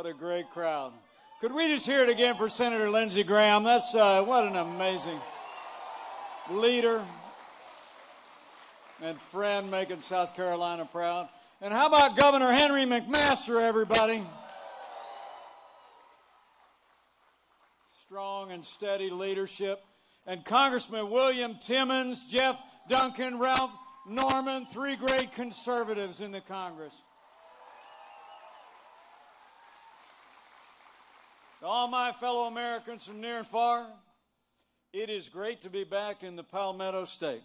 What a great crowd. Could we just hear it again for Senator Lindsey Graham? That's what an amazing leader and friend making South Carolina proud. And how about Governor Henry McMaster, everybody? Strong and steady leadership. And Congressman William Timmons, Jeff Duncan, Ralph Norman, three great conservatives in the Congress. To all my fellow Americans from near and far, it is great to be back in the Palmetto State.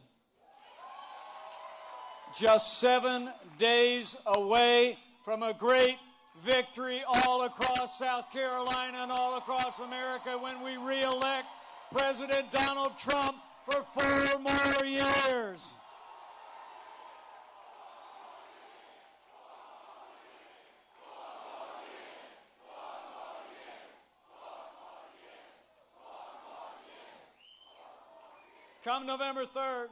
Just 7 days away from a great victory all across South Carolina and all across America when we re-elect President Donald Trump for 4 more years. Come November 3rd,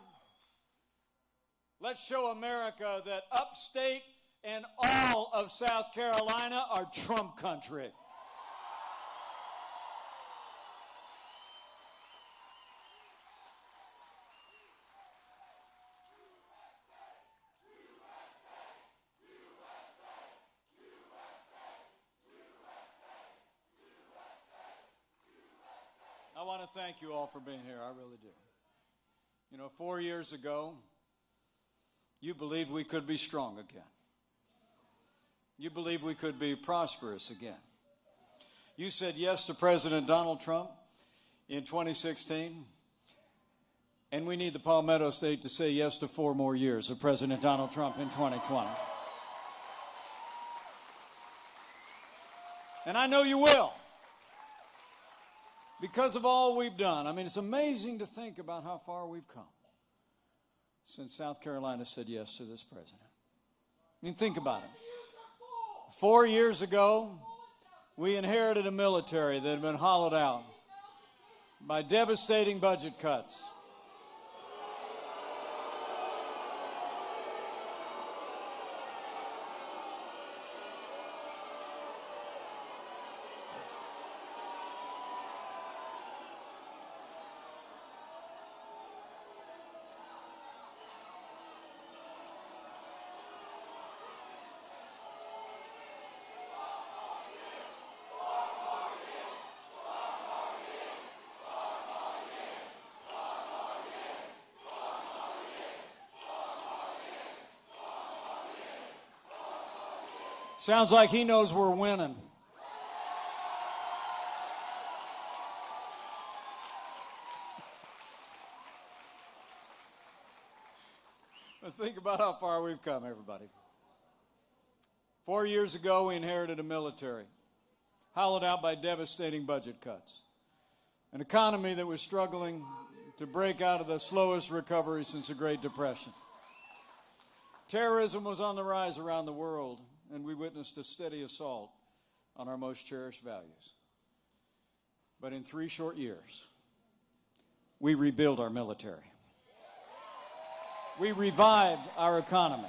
let's show America that upstate and all of South Carolina are Trump country. I want to thank you all for being here. I really do. You know, 4 years ago, you believed we could be strong again. You believed we could be prosperous again. You said yes to President Donald Trump in 2016, and we need the Palmetto State to say yes to 4 more years of President Donald Trump in 2020. And I know you will, because of all we've done. I mean, it's amazing to think about how far we've come since South Carolina said yes to this president. I mean, think about it. 4 years ago, we inherited a military that had been hollowed out by devastating budget cuts. Sounds like he knows we're winning. But think about how far we've come, everybody. 4 years ago, we inherited a military hollowed out by devastating budget cuts, an economy that was struggling to break out of the slowest recovery since the Great Depression. Terrorism was on the rise around the world, and we witnessed a steady assault on our most cherished values. But in 3 short years, we rebuilt our military. We revived our economy.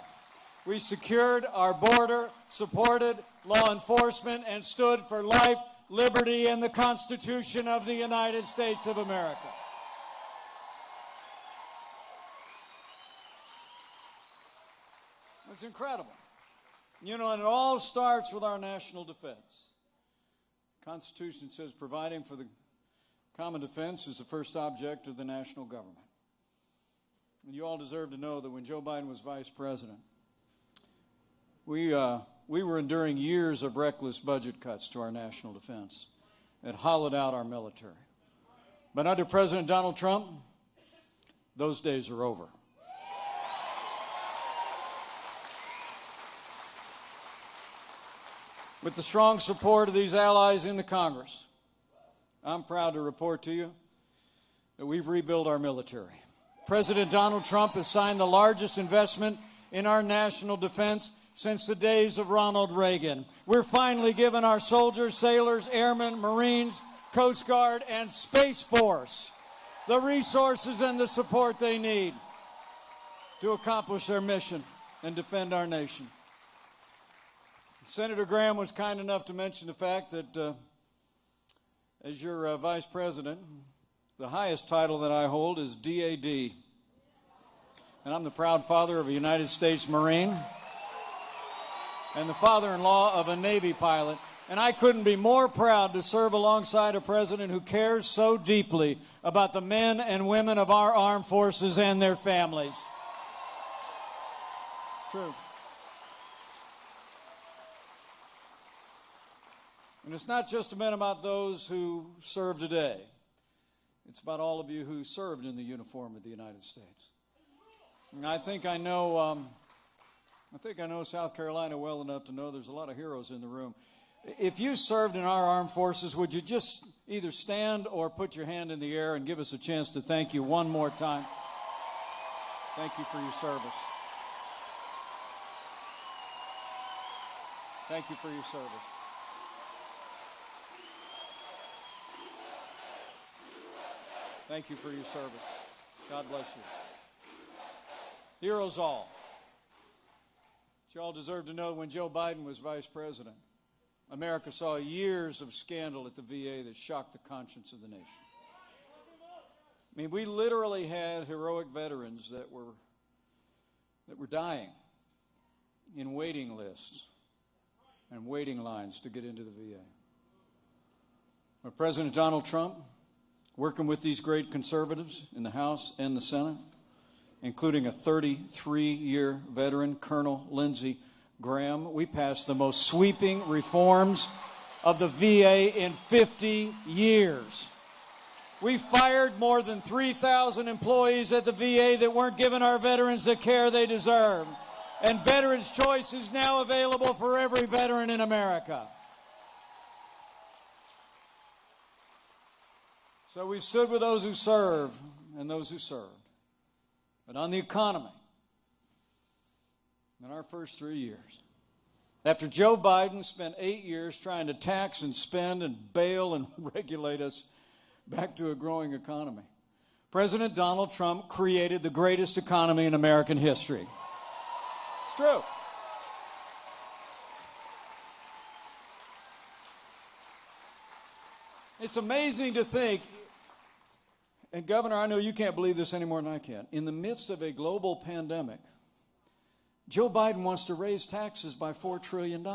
We secured our border, supported law enforcement, and stood for life, liberty, and the Constitution of the United States of America. It's incredible. You know, and it all starts with our national defense. The Constitution says providing for the common defense is the first object of the national government. And you all deserve to know that when Joe Biden was vice president, we were enduring years of reckless budget cuts to our national defense that hollowed out our military. But under President Donald Trump, those days are over. With the strong support of these allies in the Congress, I'm proud to report to you that we've rebuilt our military. President Donald Trump has signed the largest investment in our national defense since the days of Ronald Reagan. We're finally giving our soldiers, sailors, airmen, Marines, Coast Guard, and Space Force the resources and the support they need to accomplish their mission and defend our nation. Senator Graham was kind enough to mention the fact that as your vice president, the highest title that I hold is DAD. And I'm the proud father of a United States Marine and the father-in-law of a Navy pilot. And I couldn't be more proud to serve alongside a president who cares so deeply about the men and women of our armed forces and their families. It's true. And it's not just about those who serve today. It's about all of you who served in the uniform of the United States. And I think I know South Carolina well enough to know there's a lot of heroes in the room. If you served in our armed forces, would you just either stand or put your hand in the air and give us a chance to thank you one more time? Thank you for your service. Thank you for your service. Thank you for your service. God bless you. Heroes all. But you all deserve to know when Joe Biden was vice president, America saw years of scandal at the VA that shocked the conscience of the nation. I mean, we literally had heroic veterans that were dying in waiting lists and waiting lines to get into the VA. But President Donald Trump, working with these great conservatives in the House and the Senate, including a 33-year veteran, Colonel Lindsey Graham, we passed the most sweeping reforms of the VA in 50 years. We fired more than 3,000 employees at the VA that weren't giving our veterans the care they deserve. And Veterans Choice is now available for every veteran in America. So we've stood with those who serve and those who served. But on the economy, in our first 3 years, after Joe Biden spent 8 years trying to tax and spend and bail and regulate us back to a growing economy, President Donald Trump created the greatest economy in American history. It's true. It's amazing to think, and Governor, I know you can't believe this any more than I can. In the midst of a global pandemic, Joe Biden wants to raise taxes by $4 trillion.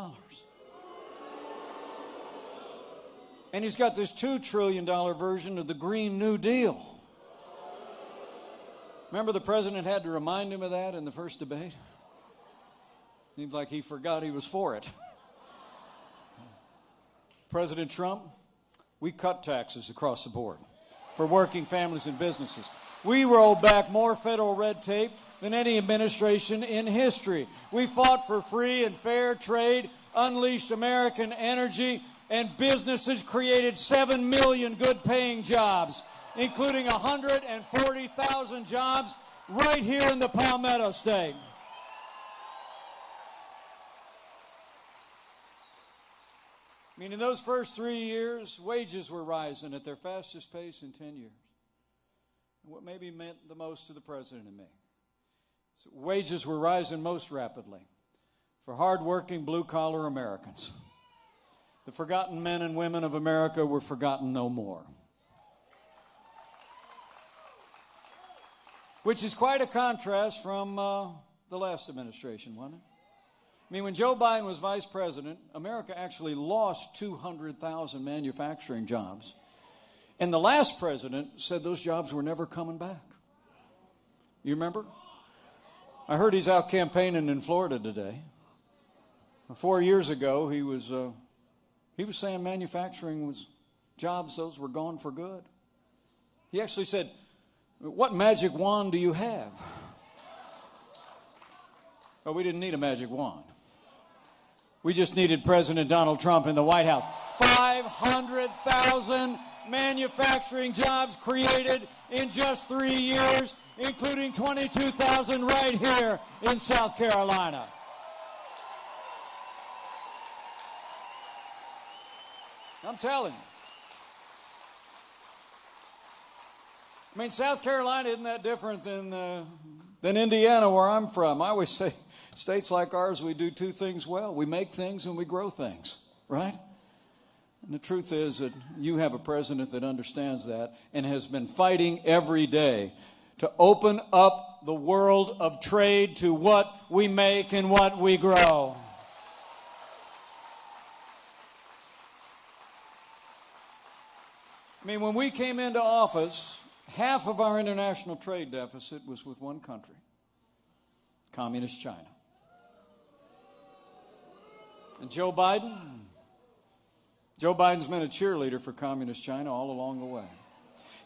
And he's got this $2 trillion version of the Green New Deal. Remember the president had to remind him of that in the first debate? Seems like he forgot he was for it. President Trump, we cut taxes across the board for working families and businesses. We rolled back more federal red tape than any administration in history. We fought for free and fair trade, unleashed American energy, and businesses created 7 million good-paying jobs, including 140,000 jobs right here in the Palmetto State. I mean, in those first 3 years, wages were rising at their fastest pace in 10 years. And what maybe meant the most to the president and me, so wages were rising most rapidly for hardworking blue-collar Americans. The forgotten men and women of America were forgotten no more. Which is quite a contrast from the last administration, wasn't it? I mean, when Joe Biden was vice president, America actually lost 200,000 manufacturing jobs. And the last president said those jobs were never coming back. You remember? I heard he's out campaigning in Florida today. 4 years ago, he was saying manufacturing was jobs, those were gone for good. He actually said, "What magic wand do you have?" Well, we didn't need a magic wand. We just needed President Donald Trump in the White House. 500,000 manufacturing jobs created in just 3 years, including 22,000 right here in South Carolina. I'm telling you. I mean, South Carolina isn't that different than Indiana, where I'm from. I always say, States like ours, we do two things well. We make things and we grow things, right? And the truth is that you have a president that understands that and has been fighting every day to open up the world of trade to what we make and what we grow. I mean, when we came into office, half of our international trade deficit was with one country, Communist China. And Joe Biden's been a cheerleader for Communist China all along the way.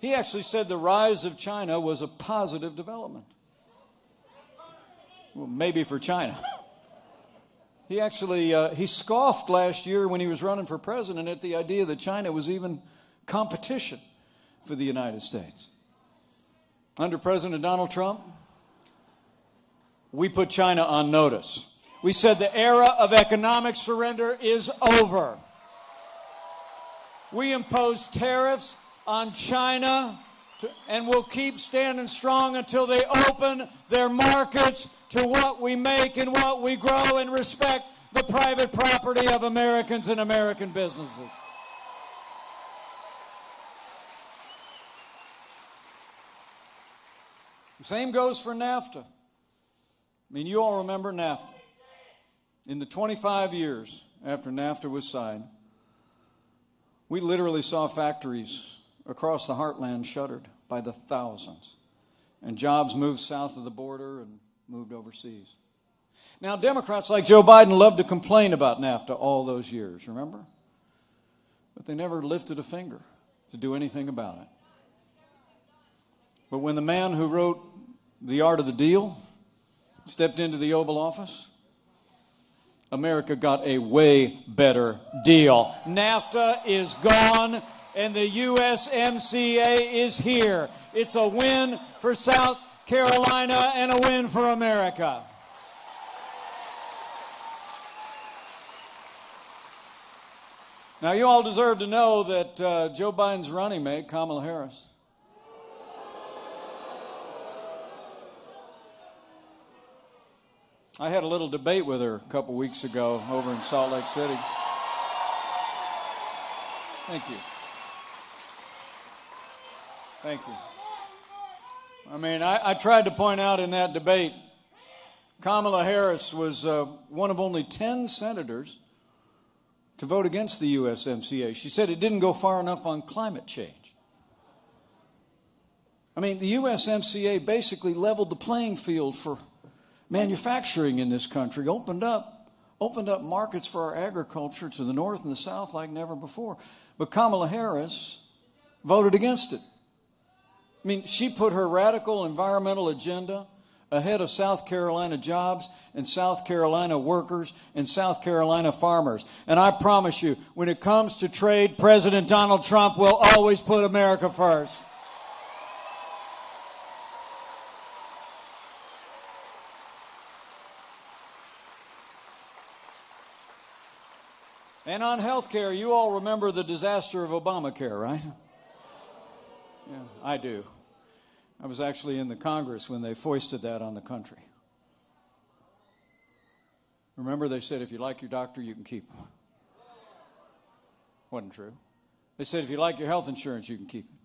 He actually said the rise of China was a positive development. Well, maybe for China. He actually, he scoffed last year when he was running for president at the idea that China was even competition for the United States. Under President Donald Trump, we put China on notice. We said the era of economic surrender is over. We imposed tariffs on China and we'll keep standing strong until they open their markets to what we make and what we grow and respect the private property of Americans and American businesses. The same goes for NAFTA. I mean, you all remember NAFTA. In the 25 years after NAFTA was signed, we literally saw factories across the heartland shuttered by the thousands, and jobs moved south of the border and moved overseas. Now, Democrats like Joe Biden love to complain about NAFTA all those years, remember? But they never lifted a finger to do anything about it. But when the man who wrote The Art of the Deal stepped into the Oval Office, America got a way better deal. NAFTA is gone, and the USMCA is here. It's a win for South Carolina and a win for America. Now, you all deserve to know that Joe Biden's running mate, Kamala Harris, I had a little debate with her a couple weeks ago over in Salt Lake City. Thank you. Thank you. I mean, I tried to point out in that debate, Kamala Harris was one of only 10 senators to vote against the USMCA. She said it didn't go far enough on climate change. I mean, the USMCA basically leveled the playing field for manufacturing in this country, opened up markets for our agriculture to the north and the south like never before. But Kamala Harris voted against it. I mean, she put her radical environmental agenda ahead of South Carolina jobs and South Carolina workers and South Carolina farmers. And I promise you, when it comes to trade, President Donald Trump will always put America first. And on health care, you all remember the disaster of Obamacare, right? Yeah, I do. I was actually in the Congress when they foisted that on the country. Remember, they said if you like your doctor, you can keep him. Wasn't true. They said if you like your health insurance, you can keep it.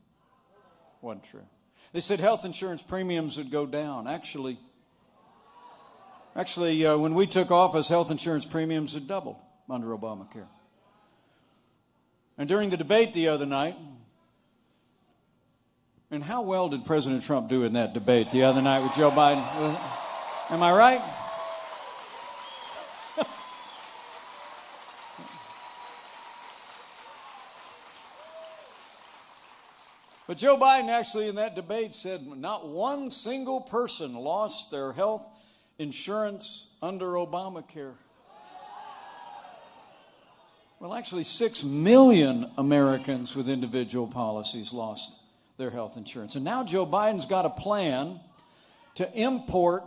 Wasn't true. They said health insurance premiums would go down. Actually, when we took office, health insurance premiums had doubled under Obamacare. And during the debate the other night, and how well did President Trump do in that debate the other night with Joe Biden? Am I right? But Joe Biden actually in that debate said not one single person lost their health insurance under Obamacare. Well, actually 6 million Americans with individual policies lost their health insurance. And now Joe Biden's got a plan to import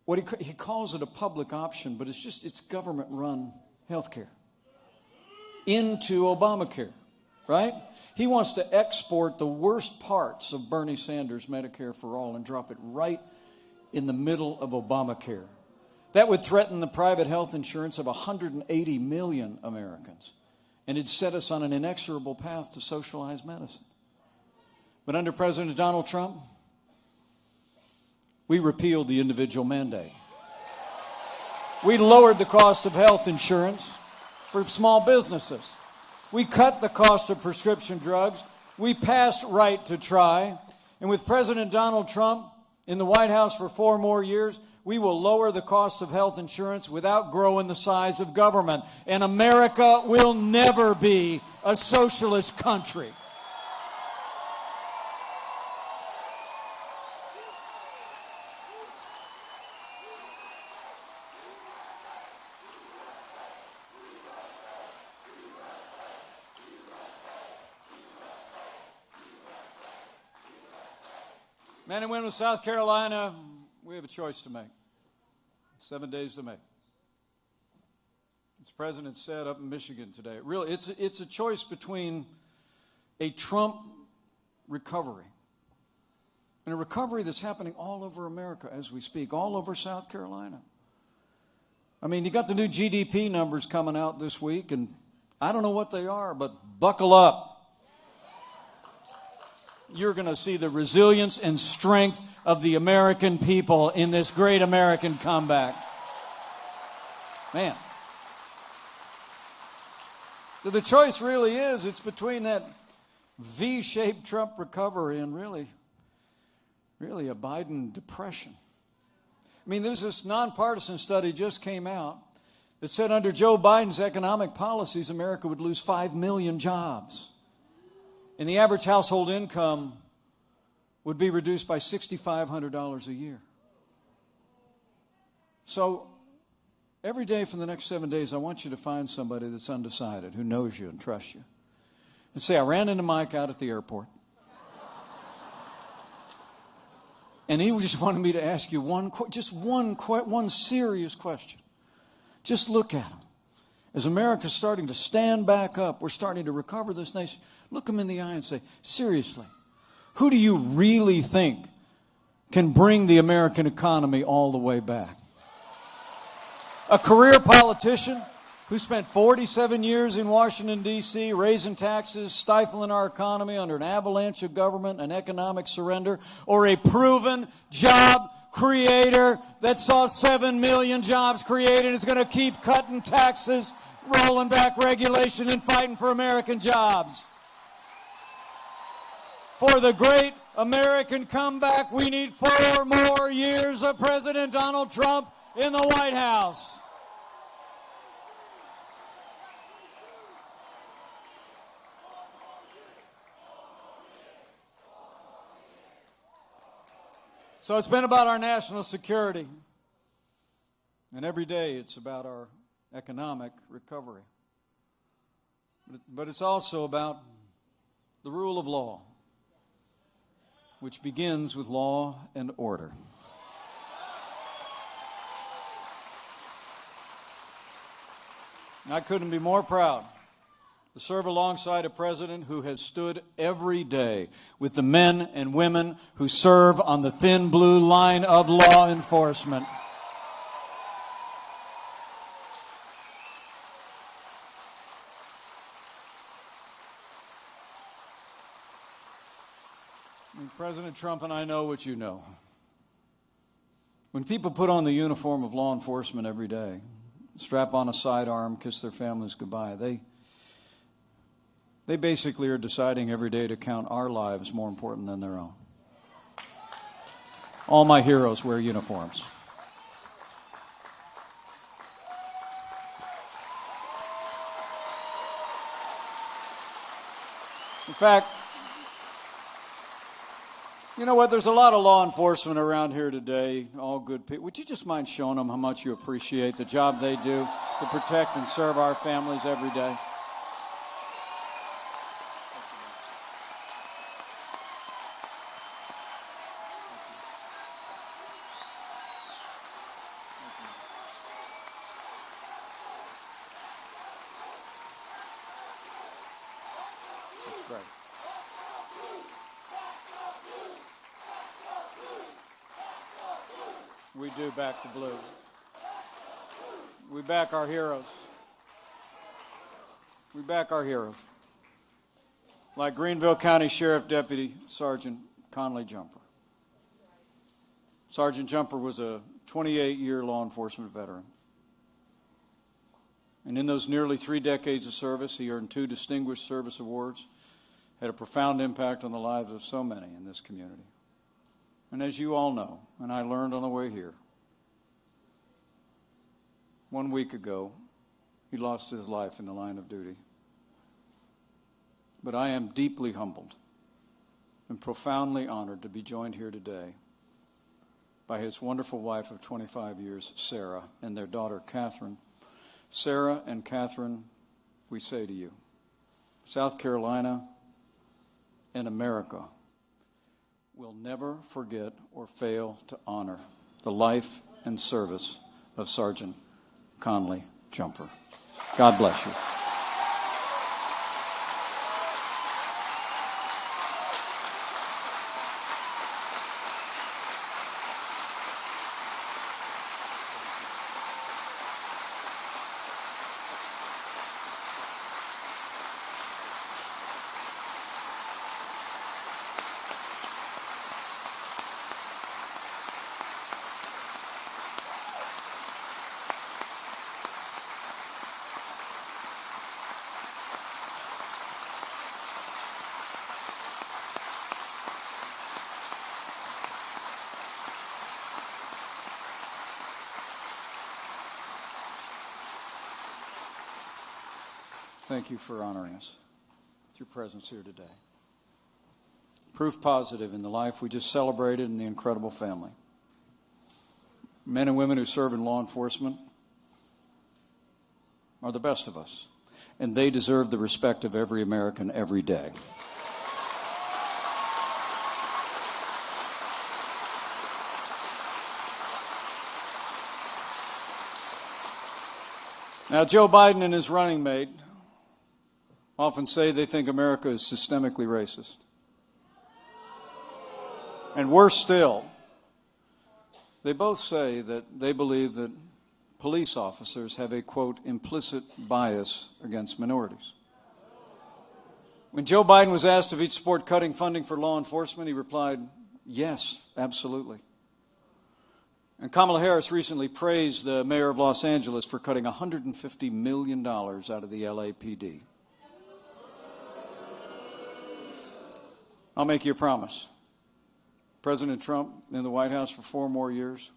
what he calls it a public option, but it's government-run health care into Obamacare, right? He wants to export the worst parts of Bernie Sanders' Medicare for All and drop it right in the middle of Obamacare. That would threaten the private health insurance of 180 million Americans, and it'd set us on an inexorable path to socialized medicine. But under President Donald Trump, we repealed the individual mandate. We lowered the cost of health insurance for small businesses. We cut the cost of prescription drugs. We passed right to try. And with President Donald Trump in the White House for 4 more years, we will lower the cost of health insurance without growing the size of government. And America will never be a socialist country. Men and women of South Carolina, we have a choice to make. 7 days to make. As the President said up in Michigan today, really, it's a choice between a Trump recovery and a recovery that's happening all over America as we speak, all over South Carolina. I mean, you got the new GDP numbers coming out this week, and I don't know what they are, but buckle up. You're going to see the resilience and strength of the American people in this great American comeback. Man. So the choice really is, it's between that V-shaped Trump recovery and really a Biden depression. I mean, there's this nonpartisan study just came out that said under Joe Biden's economic policies, America would lose 5 million jobs. And the average household income would be reduced by $6,500 a year. So every day for the next 7 days, I want you to find somebody that's undecided, who knows you and trusts you. And say, I ran into Mike out at the airport. And he just wanted me to ask you one serious question. Just look at him. As America's starting to stand back up, we're starting to recover this nation. Look him in the eye and say, seriously, who do you really think can bring the American economy all the way back? A career politician who spent 47 years in Washington, D.C., raising taxes, stifling our economy under an avalanche of government and economic surrender, or a proven job creator that saw 7 million jobs created and is going to keep cutting taxes, rolling back regulation, and fighting for American jobs. For the great American comeback, we need 4 more years of President Donald Trump in the White House. So it's been about our national security. And every day it's about our economic recovery. But it's also about the rule of law, which begins with law and order. And I couldn't be more proud to serve alongside a president who has stood every day with the men and women who serve on the thin blue line of law enforcement. And President Trump and I know what you know. When people put on the uniform of law enforcement every day, strap on a sidearm, kiss their families goodbye, they basically are deciding every day to count our lives more important than their own. All my heroes wear uniforms. In fact, you know what? There's a lot of law enforcement around here today, all good people. Would you just mind showing them how much you appreciate the job they do to protect and serve our families every day? That's great. We do back to blue. We back our heroes. We back our heroes. Like Greenville County Sheriff Deputy Sergeant Conley Jumper. Sergeant Jumper was a 28-year law enforcement veteran. And in those nearly 3 decades of service, he earned 2 Distinguished Service Awards, had a profound impact on the lives of so many in this community. And as you all know, and I learned on the way here, 1 week ago, he lost his life in the line of duty. But I am deeply humbled and profoundly honored to be joined here today by his wonderful wife of 25 years, Sarah, and their daughter, Catherine. Sarah and Catherine, we say to you, South Carolina and America will never forget or fail to honor the life and service of Sergeant Conley Jumper. God bless you. Thank you for honoring us with your presence here today. Proof positive in the life we just celebrated and the incredible family. Men and women who serve in law enforcement are the best of us, and they deserve the respect of every American every day. Now, Joe Biden and his running mate often say they think America is systemically racist. And worse still, they both say that they believe that police officers have a, quote, implicit bias against minorities. When Joe Biden was asked if he'd support cutting funding for law enforcement, he replied, yes, absolutely. And Kamala Harris recently praised the mayor of Los Angeles for cutting $150 million out of the LAPD. I'll make you a promise. President Trump in the White House for 4 more years,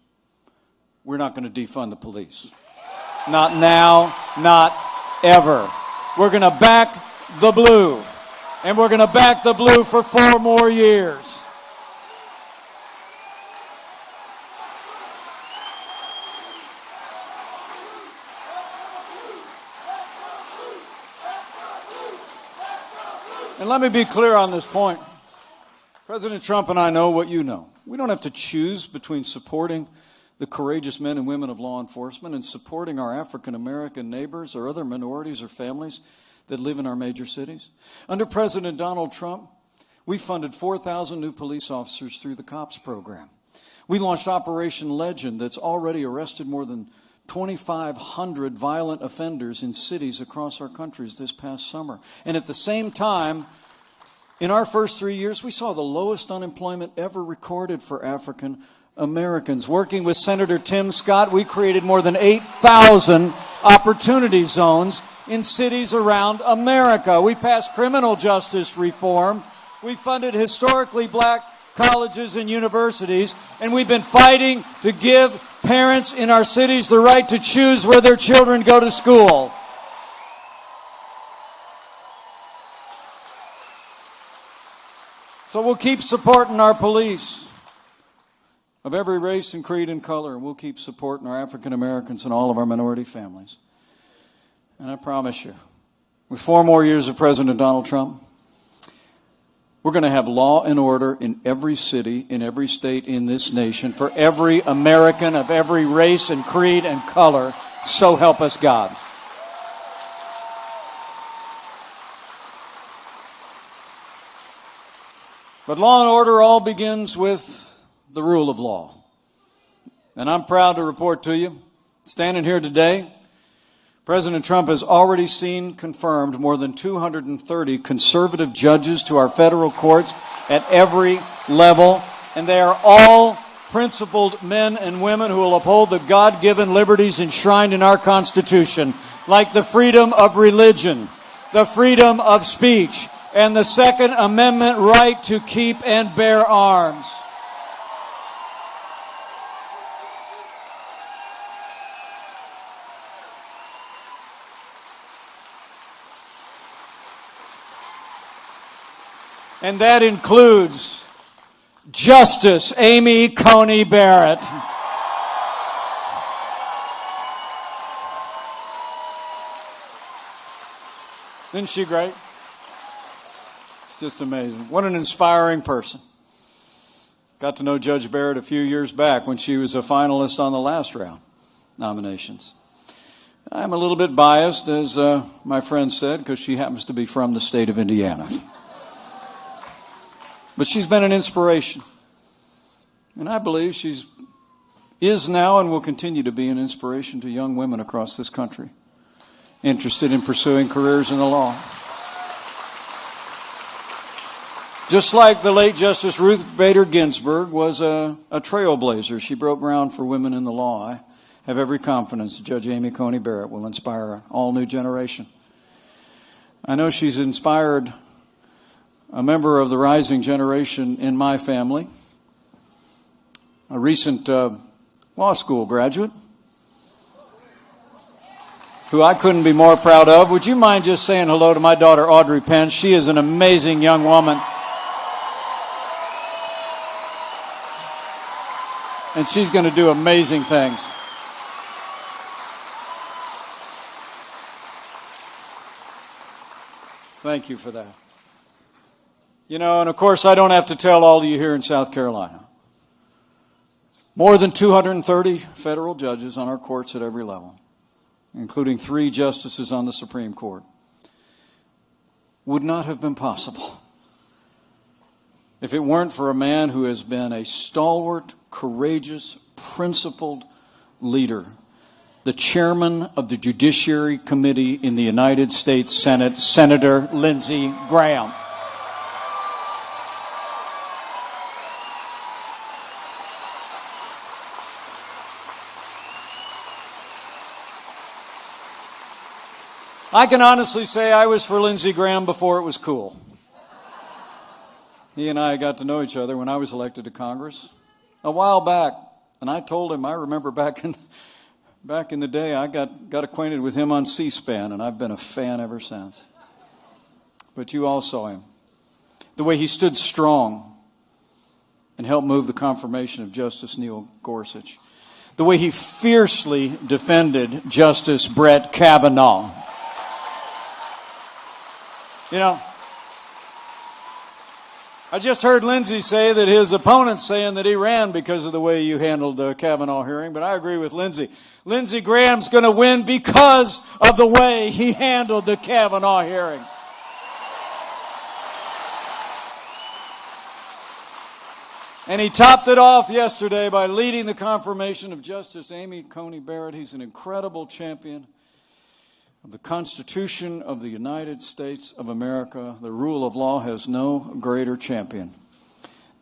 we're not going to defund the police. Not now, not ever. We're going to back the blue. And we're going to back the blue for 4 more years. And let me be clear on this point. President Trump and I know what you know. We don't have to choose between supporting the courageous men and women of law enforcement and supporting our African American neighbors or other minorities or families that live in our major cities. Under President Donald Trump, we funded 4,000 new police officers through the COPS program. We launched Operation Legend that's already arrested more than 2,500 violent offenders in cities across our countries this past summer. And at the same time, in our first 3 years, we saw the lowest unemployment ever recorded for African Americans. Working with Senator Tim Scott, we created more than 8,000 opportunity zones in cities around America. We passed criminal justice reform. We funded historically black colleges and universities. And we've been fighting to give parents in our cities the right to choose where their children go to school. So we'll keep supporting our police of every race and creed and color, and we'll keep supporting our African Americans and all of our minority families. And I promise you, with 4 more years of President Donald Trump, we're going to have law and order in every city, in every state in this nation, for every American of every race and creed and color. So help us God. But law and order all begins with the rule of law. And I'm proud to report to you, standing here today, President Trump has already seen confirmed more than 230 conservative judges to our federal courts at every level, and they are all principled men and women who will uphold the God-given liberties enshrined in our Constitution, like the freedom of religion, the freedom of speech, and the Second Amendment right to keep and bear arms. And that includes Justice Amy Coney Barrett. Isn't she great? It's just amazing. What an inspiring person. Got to know Judge Barrett a few years back when she was a finalist on the last round nominations. I'm a little bit biased, as my friend said, because she happens to be from the state of Indiana. But she's been an inspiration. And I believe is now and will continue to be an inspiration to young women across this country interested in pursuing careers in the law. Just like the late Justice Ruth Bader Ginsburg was a trailblazer. She broke ground for women in the law. I have every confidence that Judge Amy Coney Barrett will inspire an all-new generation. I know she's inspired a member of the rising generation in my family, a recent law school graduate, who I couldn't be more proud of. Would you mind just saying hello to my daughter, Audrey Pence? She is an amazing young woman. And she's going to do amazing things. Thank you for that. You know, and of course, I don't have to tell all of you here in South Carolina. More than 230 federal judges on our courts at every level, including 3 justices on the Supreme Court, would not have been possible if it weren't for a man who has been a stalwart, courageous, principled leader, the chairman of the Judiciary Committee in the United States Senate, Senator Lindsey Graham. I can honestly say I was for Lindsey Graham before it was cool. He and I got to know each other when I was elected to Congress a while back. And I told him, I remember back in the day, I got acquainted with him on C-SPAN, and I've been a fan ever since. But you all saw him. The way he stood strong and helped move the confirmation of Justice Neil Gorsuch. The way he fiercely defended Justice Brett Kavanaugh. You know, I just heard Lindsey say that his opponent's saying that he ran because of the way you handled the Kavanaugh hearing, but I agree with Lindsey. Lindsey Graham's going to win because of the way he handled the Kavanaugh hearing. And he topped it off yesterday by leading the confirmation of Justice Amy Coney Barrett. He's an incredible champion of the Constitution of the United States of America. The rule of law has no greater champion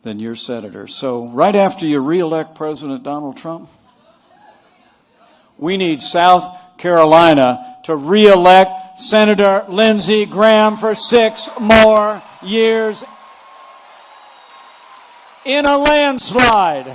than your senator. So right after you re-elect President Donald Trump, we need South Carolina to re-elect Senator Lindsey Graham for 6 more years in a landslide.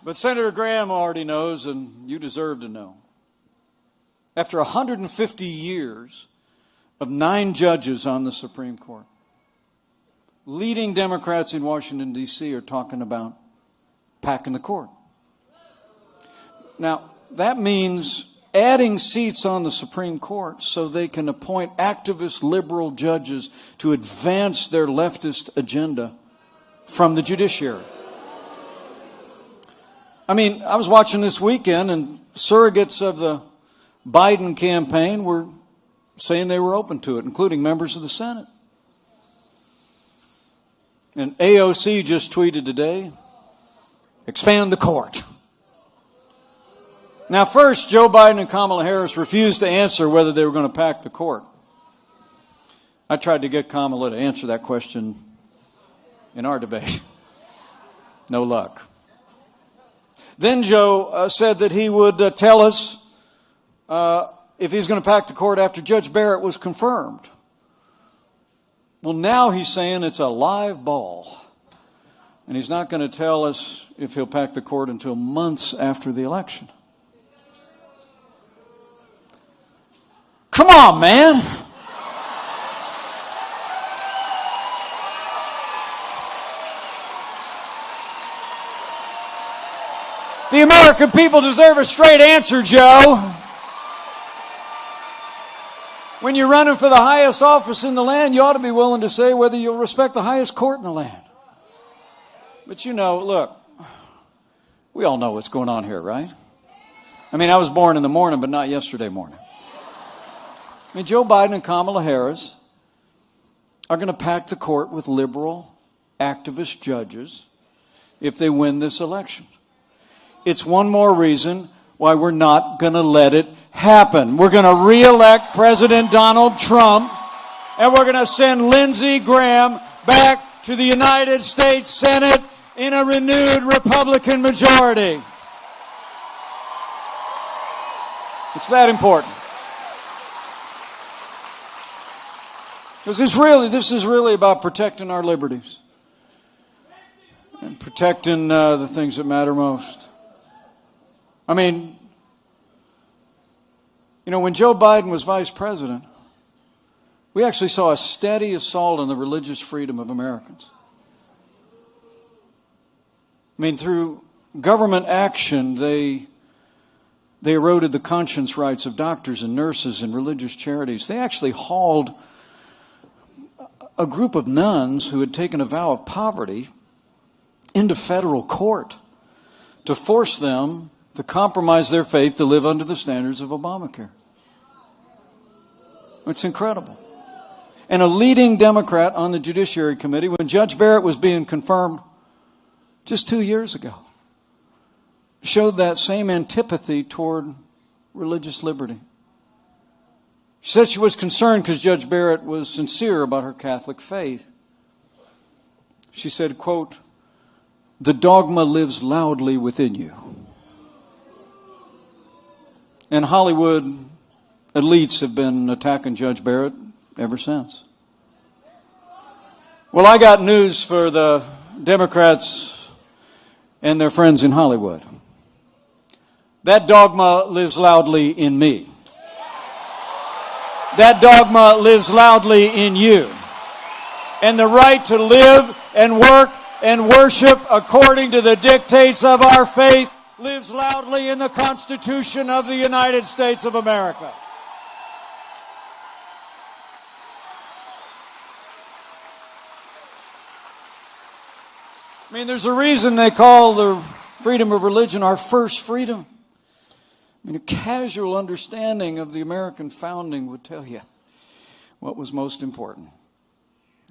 But Senator Graham already knows, and you deserve to know. After 150 years of 9 judges on the Supreme Court, leading Democrats in Washington, D.C. are talking about packing the court. Now, that means adding seats on the Supreme Court so they can appoint activist liberal judges to advance their leftist agenda from the judiciary. I mean, I was watching this weekend, and surrogates of the Biden campaign were saying they were open to it, including members of the Senate. And AOC just tweeted today, expand the court. Now, first, Joe Biden and Kamala Harris refused to answer whether they were going to pack the court. I tried to get Kamala to answer that question in our debate. No luck. Then Joe said that he would tell us if he was going to pack the court after Judge Barrett was confirmed. Well, now he's saying it's a live ball. And he's not going to tell us if he'll pack the court until months after the election. Come on, man. The American people deserve a straight answer, Joe. When you're running for the highest office in the land, you ought to be willing to say whether you'll respect the highest court in the land. But you know, look, we all know what's going on here, right? I mean, I was born in the morning, but not yesterday morning. I mean, Joe Biden and Kamala Harris are going to pack the court with liberal, activist judges if they win this election. It's one more reason why we're not going to let it happen. We're going to re-elect President Donald Trump, and we're going to send Lindsey Graham back to the United States Senate in a renewed Republican majority. It's that important. Because this is really about protecting our liberties and protecting the things that matter most. I mean, you know, when Joe Biden was vice president, we actually saw a steady assault on the religious freedom of Americans. I mean, through government action, they eroded the conscience rights of doctors and nurses and religious charities. They actually hauled a group of nuns who had taken a vow of poverty into federal court to force them to compromise their faith to live under the standards of Obamacare. It's incredible. And a leading Democrat on the Judiciary Committee, when Judge Barrett was being confirmed just 2 years ago, showed that same antipathy toward religious liberty. She said she was concerned because Judge Barrett was sincere about her Catholic faith. She said, quote, "The dogma lives loudly within you." And Hollywood elites have been attacking Judge Barrett ever since. Well, I got news for the Democrats and their friends in Hollywood. That dogma lives loudly in me. That dogma lives loudly in you. And the right to live and work and worship according to the dictates of our faith lives loudly in the Constitution of the United States of America. I mean, there's a reason they call the freedom of religion our first freedom. I mean, a casual understanding of the American founding would tell you what was most important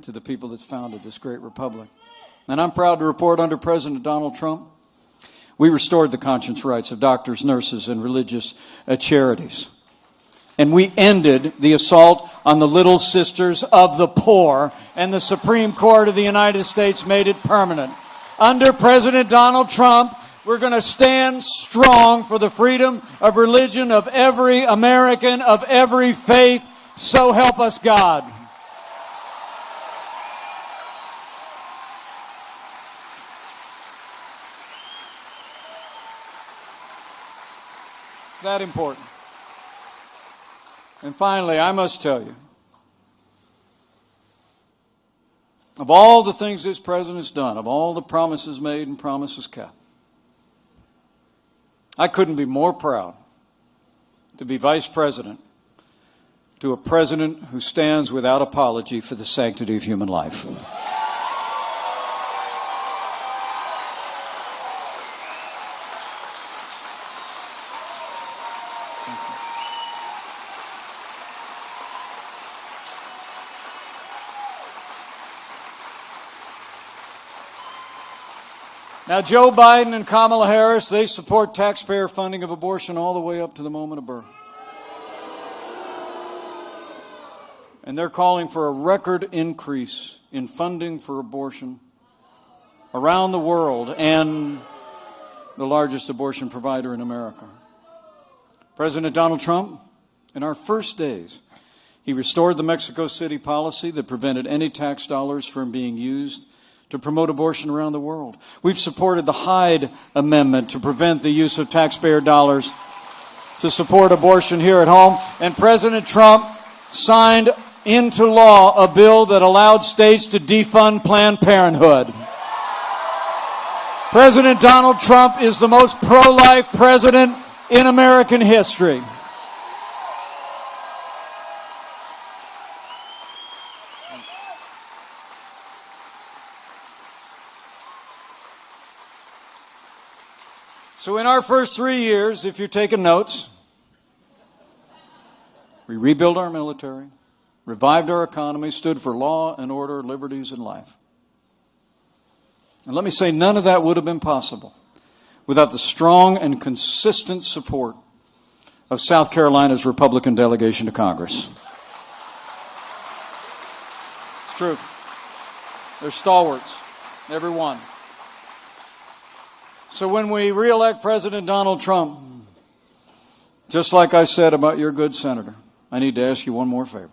to the people that founded this great republic. And I'm proud to report under President Donald Trump, we restored the conscience rights of doctors, nurses, and religious charities. And we ended the assault on the Little Sisters of the Poor, and the Supreme Court of the United States made it permanent. Under President Donald Trump, we're going to stand strong for the freedom of religion of every American, of every faith. So help us God. It's that important. And finally, I must tell you, of all the things this president's done, of all the promises made and promises kept, I couldn't be more proud to be vice president to a president who stands without apology for the sanctity of human life. Now, Joe Biden and Kamala Harris, they support taxpayer funding of abortion all the way up to the moment of birth. And they're calling for a record increase in funding for abortion around the world and the largest abortion provider in America. President Donald Trump, in our first days, he restored the Mexico City policy that prevented any tax dollars from being used to promote abortion around the world. We've supported the Hyde Amendment to prevent the use of taxpayer dollars to support abortion here at home. And President Trump signed into law a bill that allowed states to defund Planned Parenthood. President Donald Trump is the most pro-life president in American history. So in our first 3 years, if you're taking notes, we rebuilt our military, revived our economy, stood for law and order, liberties, and life. And let me say, none of that would have been possible without the strong and consistent support of South Carolina's Republican delegation to Congress. It's true. They're stalwarts, every one. So when we re-elect President Donald Trump, just like I said about your good senator, I need to ask you one more favor.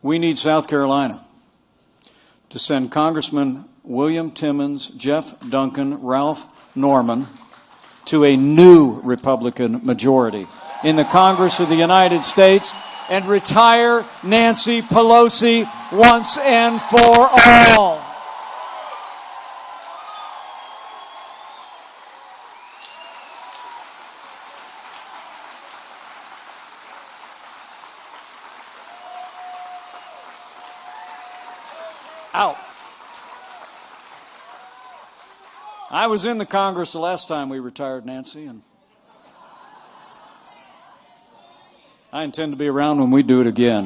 We need South Carolina to send Congressman William Timmons, Jeff Duncan, Ralph Norman to a new Republican majority in the Congress of the United States and retire Nancy Pelosi once and for all. Out. I was in the Congress the last time we retired Nancy, and I intend to be around when we do it again.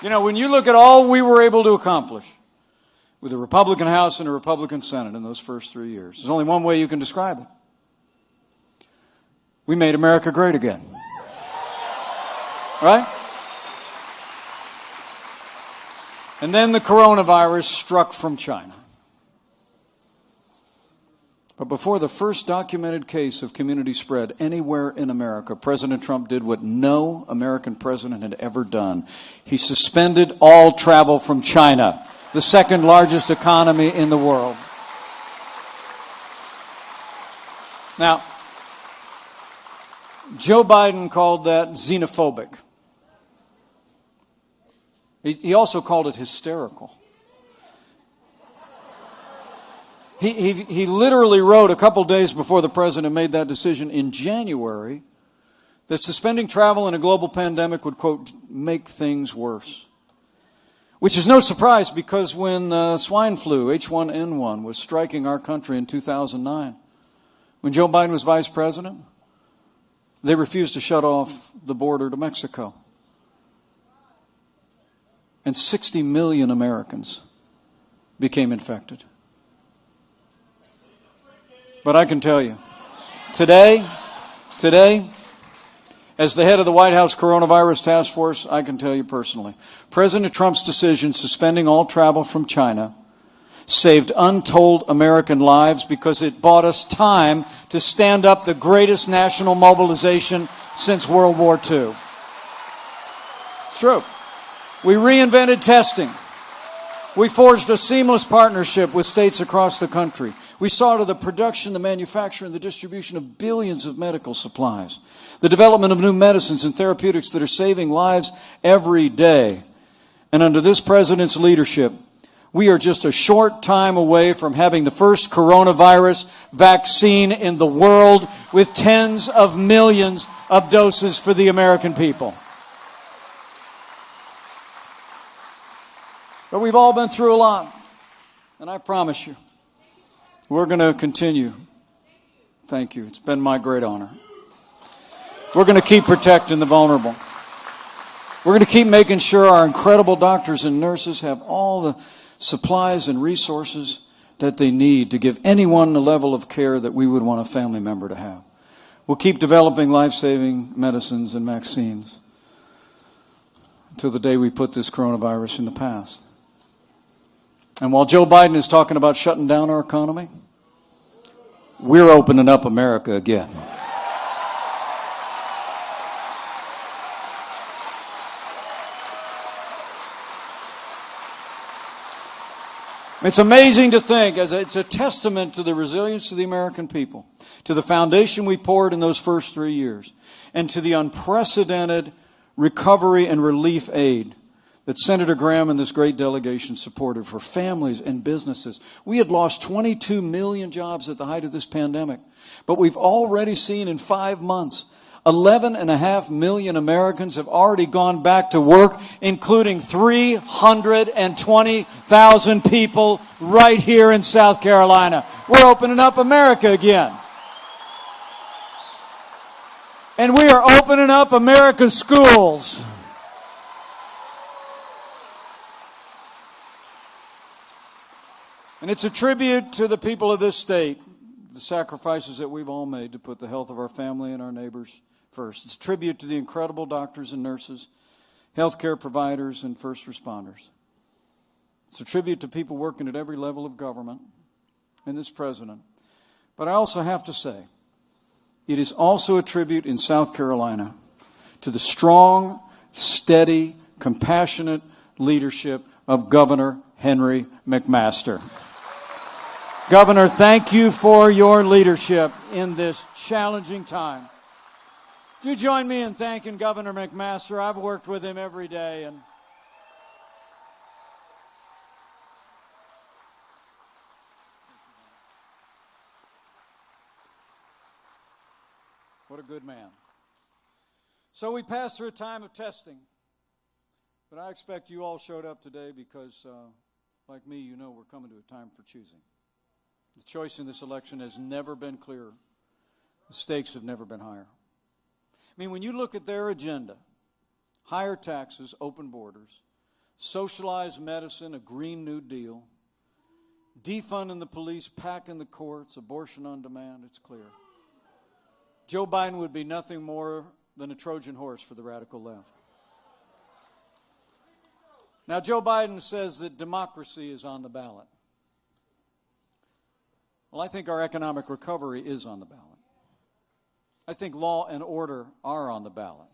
You know, when you look at all we were able to accomplish with a Republican House and a Republican Senate in those first 3 years, there's only one way you can describe it. We made America great again. Right? And then the coronavirus struck from China. But before the first documented case of community spread anywhere in America, President Trump did what no American president had ever done. He suspended all travel from China, the second largest economy in the world. Now, Joe Biden called that xenophobic. He also called it hysterical. He literally wrote a couple days before the president made that decision in January that suspending travel in a global pandemic would, quote, make things worse. Which is no surprise because when swine flu, H1N1, was striking our country in 2009, when Joe Biden was vice president, they refused to shut off the border to Mexico. And 60 million Americans became infected. But I can tell you, today, as the head of the White House Coronavirus Task Force, I can tell you personally, President Trump's decision suspending all travel from China saved untold American lives because it bought us time to stand up the greatest national mobilization since World War II. It's true. We reinvented testing. We forged a seamless partnership with states across the country. We saw to the production, the manufacture, and the distribution of billions of medical supplies. The development of new medicines and therapeutics that are saving lives every day. And under this president's leadership, we are just a short time away from having the first coronavirus vaccine in the world with tens of millions of doses for the American people. But we've all been through a lot. And I promise you, we're going to continue. Thank you. It's been my great honor. We're going to keep protecting the vulnerable. We're going to keep making sure our incredible doctors and nurses have all the supplies and resources that they need to give anyone the level of care that we would want a family member to have. We'll keep developing life-saving medicines and vaccines until the day we put this coronavirus in the past. And while Joe Biden is talking about shutting down our economy, we're opening up America again. It's amazing to think, as it's a testament to the resilience of the American people, to the foundation we poured in those first 3 years, and to the unprecedented recovery and relief aid that Senator Graham and this great delegation supported for families and businesses. We had lost 22 million jobs at the height of this pandemic, but we've already seen in 5 months 11.5 million Americans have already gone back to work, including 320,000 people right here in South Carolina. We're opening up America again. And we are opening up America's schools. And it's a tribute to the people of this state, the sacrifices that we've all made to put the health of our family and our neighbors first. It's a tribute to the incredible doctors and nurses, healthcare providers, and first responders. It's a tribute to people working at every level of government and this president. But I also have to say, it is also a tribute in South Carolina to the strong, steady, compassionate leadership of Governor Henry McMaster. Governor, thank you for your leadership in this challenging time. Do you join me in thanking Governor McMaster? I've worked with him every day. And what a good man. So we passed through a time of testing. But I expect you all showed up today because, like me, you know we're coming to a time for choosing. The choice in this election has never been clearer. The stakes have never been higher. I mean, when you look at their agenda, higher taxes, open borders, socialized medicine, a Green New Deal, defunding the police, packing the courts, abortion on demand, it's clear. Joe Biden would be nothing more than a Trojan horse for the radical left. Now, Joe Biden says that democracy is on the ballot. Well, I think our economic recovery is on the ballot. I think law and order are on the ballot.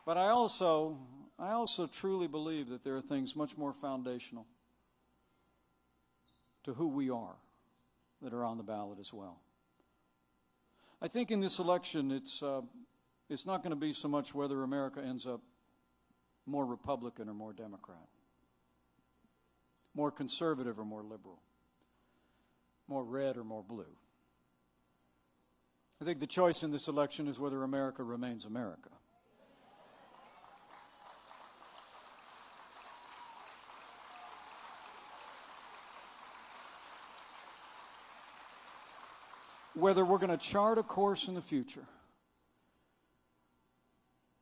But I also truly believe that there are things much more foundational to who we are that are on the ballot as well. I think in this election, it's not going to be so much whether America ends up more Republican or more Democrat, more conservative or more liberal, more red or more blue. I think the choice in this election is whether America remains America. Whether we're going to chart a course in the future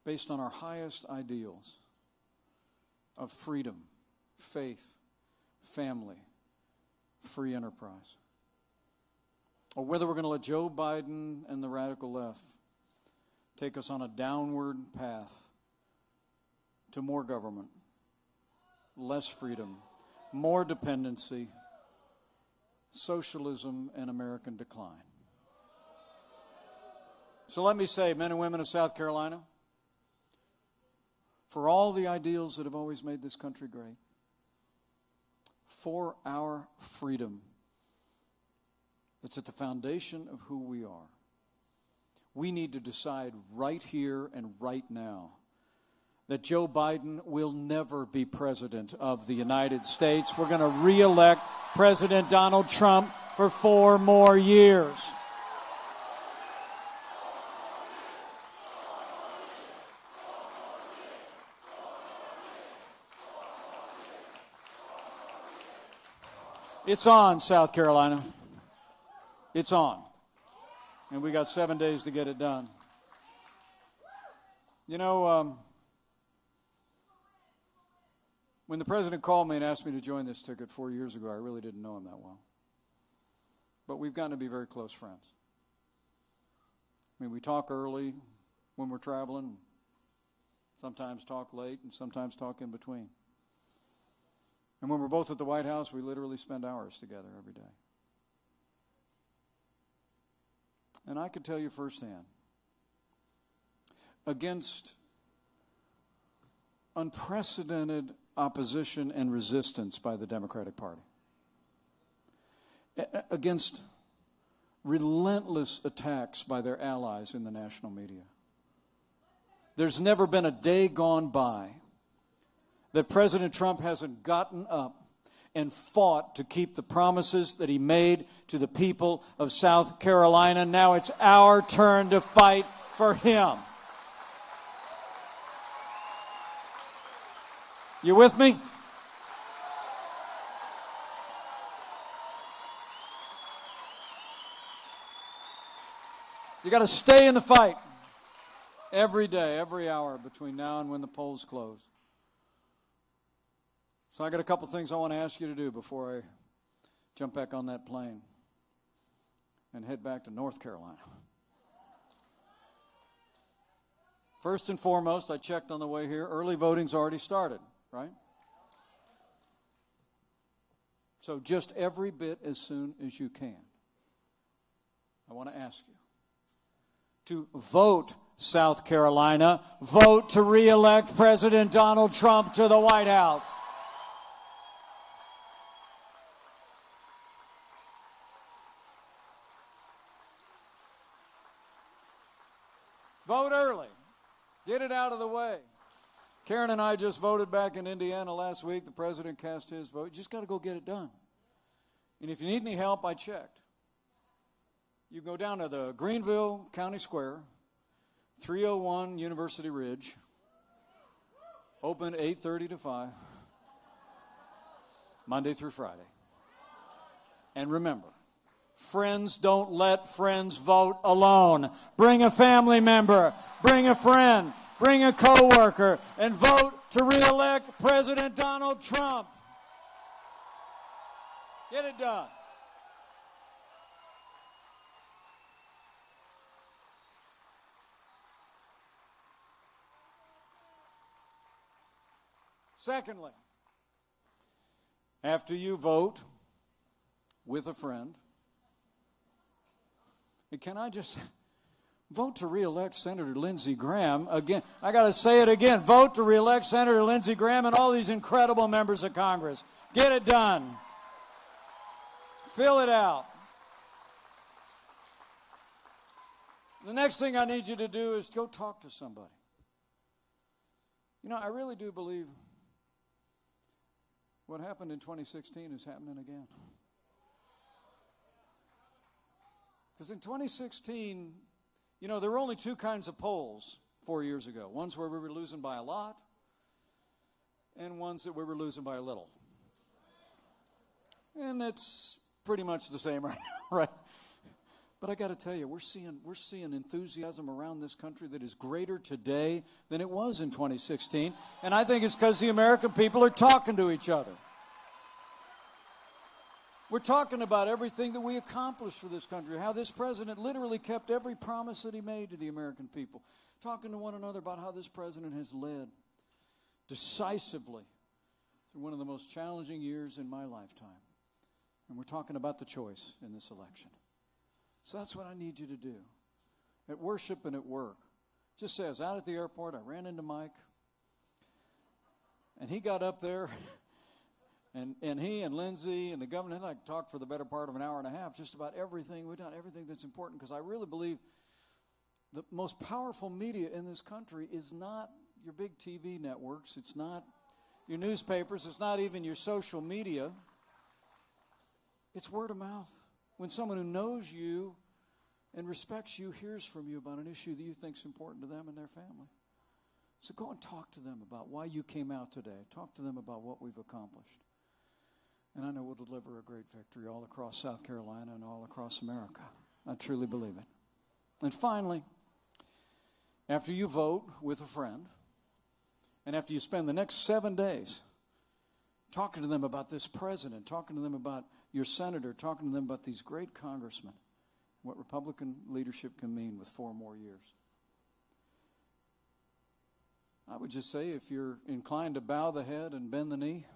based on our highest ideals of freedom, faith, family, free enterprise. Or whether we're going to let Joe Biden and the radical left take us on a downward path to more government, less freedom, more dependency, socialism, and American decline. So let me say, men and women of South Carolina, for all the ideals that have always made this country great, for our freedom that's at the foundation of who we are, we need to decide right here and right now that Joe Biden will never be president of the United States. We're going to re-elect President Donald Trump for 4 more years. It's on, South Carolina. It's on. And we got 7 days to get it done. You know, when the president called me and asked me to join this ticket 4 years ago, I really didn't know him that well. But we've gotten to be very close friends. I mean, we talk early when we're traveling, sometimes talk late, and sometimes talk in between. And when we're both at the White House, we literally spend hours together every day. And I can tell you firsthand, against unprecedented opposition and resistance by the Democratic Party, against relentless attacks by their allies in the national media, there's never been a day gone by that President Trump hasn't gotten up and fought to keep the promises that he made to the people of South Carolina. Now it's our turn to fight for him. You with me? You got to stay in the fight every day, every hour between now and when the polls close. So I got a couple things I want to ask you to do before I jump back on that plane and head back to North Carolina. First and foremost, I checked on the way here, early voting's already started, right? So just every bit as soon as you can, I want to ask you to vote South Carolina, vote to re-elect President Donald Trump to the White House. Vote early. Get it out of the way. Karen and I just voted back in Indiana last week. The president cast his vote. You just got to go get it done. And if you need any help, I checked. You go down to the Greenville County Square, 301 University Ridge, open 8:30 to 5, Monday through Friday. And remember, friends don't let friends vote alone. Bring a family member, bring a friend, bring a coworker, and vote to re-elect President Donald Trump. Get it done. Secondly, after you vote with a friend, and can I just vote to re-elect Senator Lindsey Graham again? I got to say it again. Vote to re-elect Senator Lindsey Graham and all these incredible members of Congress. Get it done. Fill it out. The next thing I need you to do is go talk to somebody. You know, I really do believe what happened in 2016 is happening again. Because in 2016, you know, there were only two kinds of polls 4 years ago. Ones where we were losing by a lot, and ones that we were losing by a little. And it's pretty much the same right now, right? But I got to tell you, we're seeing enthusiasm around this country that is greater today than it was in 2016. And I think it's because the American people are talking to each other. We're talking about everything that we accomplished for this country, how this president literally kept every promise that he made to the American people. Talking to one another about how this president has led decisively through one of the most challenging years in my lifetime. And we're talking about the choice in this election. So that's what I need you to do. At worship and at work. Just say I was out at the airport, I ran into Mike, and he got up there, and he and Lindsay and the governor, they like talked for the better part of an hour and a half, just about everything. We've done everything that's important, because I really believe the most powerful media in this country is not your big TV networks, it's not your newspapers, it's not even your social media. It's word of mouth. When someone who knows you and respects you hears from you about an issue that you think is important to them and their family. So go and talk to them about why you came out today. Talk to them about what we've accomplished. And I know we'll deliver a great victory all across South Carolina and all across America. I truly believe it. And finally, after you vote with a friend, and after you spend the next 7 days talking to them about this president, talking to them about your senator, talking to them about these great congressmen, what Republican leadership can mean with 4 more years. I would just say, if you're inclined to bow the head and bend the knee,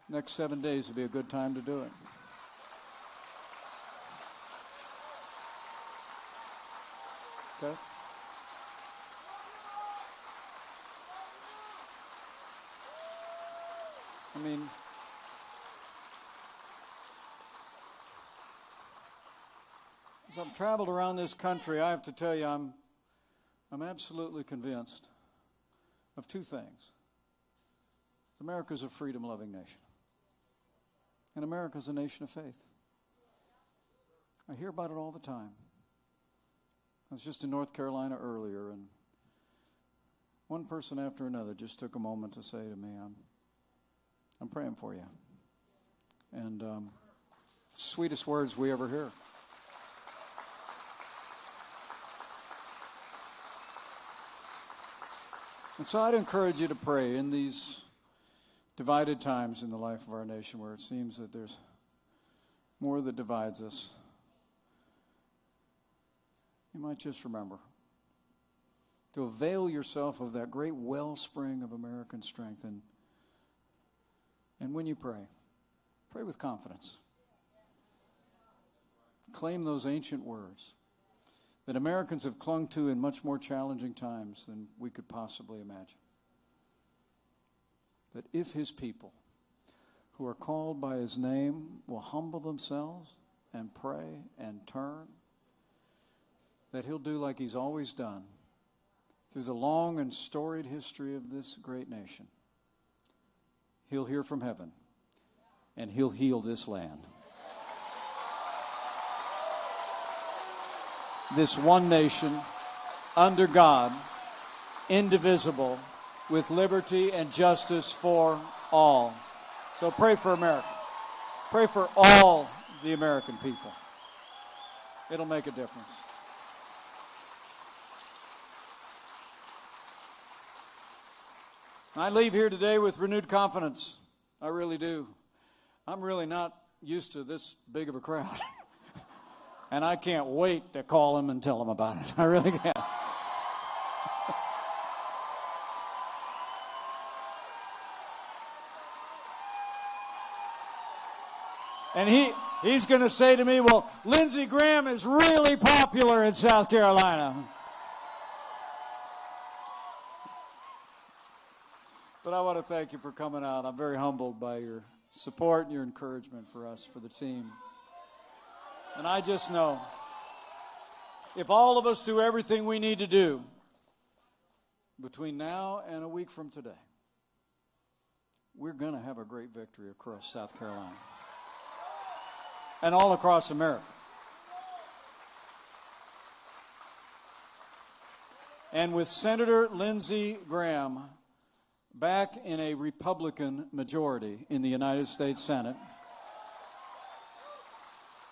next 7 days would be a good time to do it. Okay? I mean, as I've traveled around this country, I have to tell you, I'm absolutely convinced of 2 things. America's a freedom-loving nation. And America's a nation of faith. I hear about it all the time. I was just in North Carolina earlier, and one person after another just took a moment to say to me, I'm praying for you. And sweetest words we ever hear. And so I'd encourage you to pray in these divided times in the life of our nation where it seems that there's more that divides us. You might just remember to avail yourself of that great wellspring of American strength. And when you pray with confidence. Claim those ancient words that Americans have clung to in much more challenging times than we could possibly imagine. That if his people who are called by his name will humble themselves and pray and turn, that he'll do like he's always done through the long and storied history of this great nation. He'll hear from heaven, and he'll heal this land. This one nation, under God, indivisible, with liberty and justice for all. So pray for America. Pray for all the American people. It'll make a difference. I leave here today with renewed confidence. I really do. I'm really not used to this big of a crowd. And I can't wait to call him and tell him about it. I really can't. And he's going to say to me, well, Lindsey Graham is really popular in South Carolina. But I want to thank you for coming out. I'm very humbled by your support and your encouragement for us, for the team. And I just know, if all of us do everything we need to do between now and a week from today, we're going to have a great victory across South Carolina and all across America. And with Senator Lindsey Graham back in a Republican majority in the United States Senate,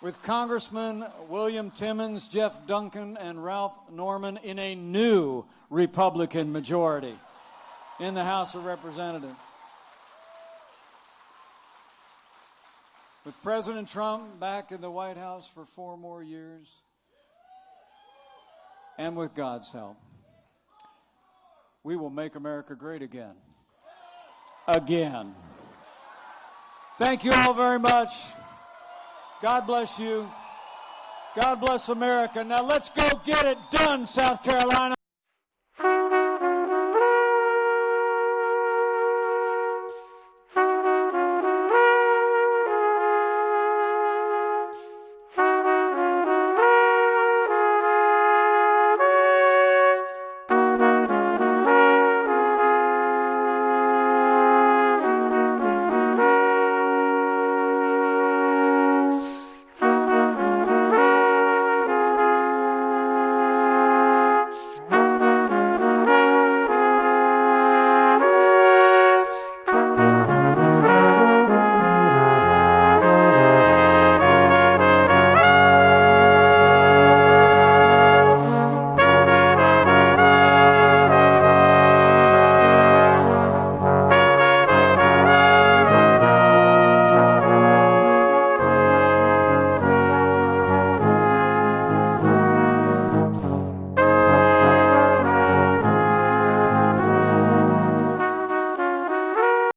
with Congressman William Timmons, Jeff Duncan, and Ralph Norman in a new Republican majority in the House of Representatives. With President Trump back in the White House for 4 more years, and with God's help, we will make America great again. Again. Thank you all very much. God bless you. God bless America. Now let's go get it done, South Carolina.